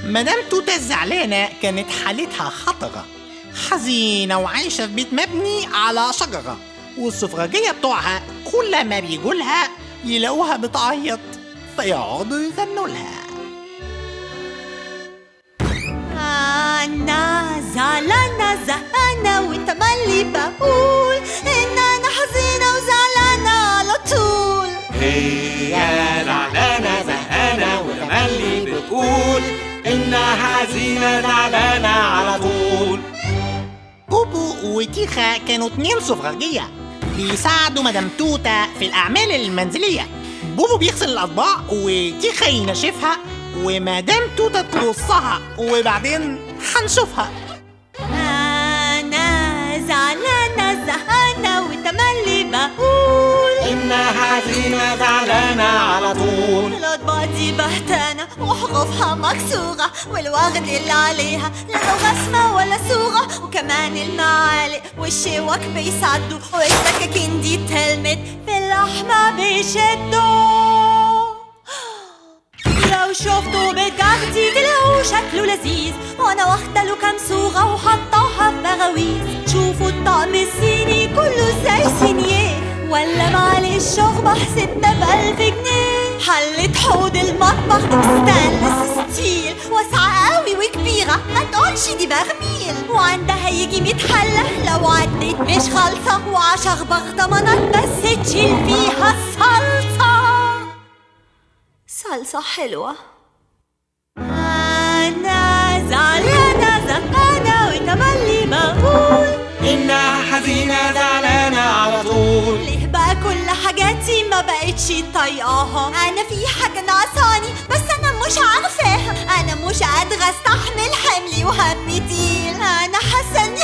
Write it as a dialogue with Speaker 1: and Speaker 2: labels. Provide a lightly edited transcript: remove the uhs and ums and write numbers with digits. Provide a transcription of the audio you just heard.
Speaker 1: مدام توتة الزعلانة كانت حالتها خطرة، حزينة وعايشة في بيت مبني على شجرة، والسفرجية بتوعها كل ما بيجولها يلاقوها بتعيط فيقعدوا يغنوا لها.
Speaker 2: أنا زعلانة زهقانة وتملي بقول إن أنا حزينة وزعلانة على طول.
Speaker 3: هي زعلانة زهقانة وتملي بتقول إنها حزينة زعلانة على طول.
Speaker 1: بوبو وتيخا كانوا 2 سفرجية بيساعدوا مدام توتة في الأعمال المنزلية. بوبو بيغسل الأطباق وتيخا ينشفها، ومدام توتة ترصها، وبعدين هنشوفها.
Speaker 2: أنا زعلانة زهقانة وتملي بقول
Speaker 3: إنها حزينة زعلانة على طول.
Speaker 2: الأطباق دي بهتانة وحروفها مكسورة، والوغد اللي عليها لا له غسمة ولا صورة، وكمان المعالق والشوك بيسعدوا، والسكاكين دي تلمت في اللحمة بيشدوا. لو شفتوا بتاعتي تلاقوا شكله لذيذ، وانا واخده له كام صوغه وحطاها في بغاويز. شوفوا الطقم الصيني كله زي سينيه، ولا معلش الشوربه حسبتها ب1000 جنيه. حلة حوض المطبخ ستانلس ستيل واسعه قوي وكبيره، ما تقولش دي برميل، وعندها يجي 100 حله لو عدت مش خالصه، و10 برطمانات بس تشيل فيها الصلصه. صلصة حلوة. أنا زعلانة زهقانة وتملي بقول
Speaker 3: إنها حزينة زعلانة على طول.
Speaker 2: ليه بقى كل حاجاتي ما بقتش طايقاها؟ أنا في حاجة ناقصاني بس أنا مش عارفاها. أنا مش قادرة أستحمل حملي وهمي تقيل. أنا حاسة إني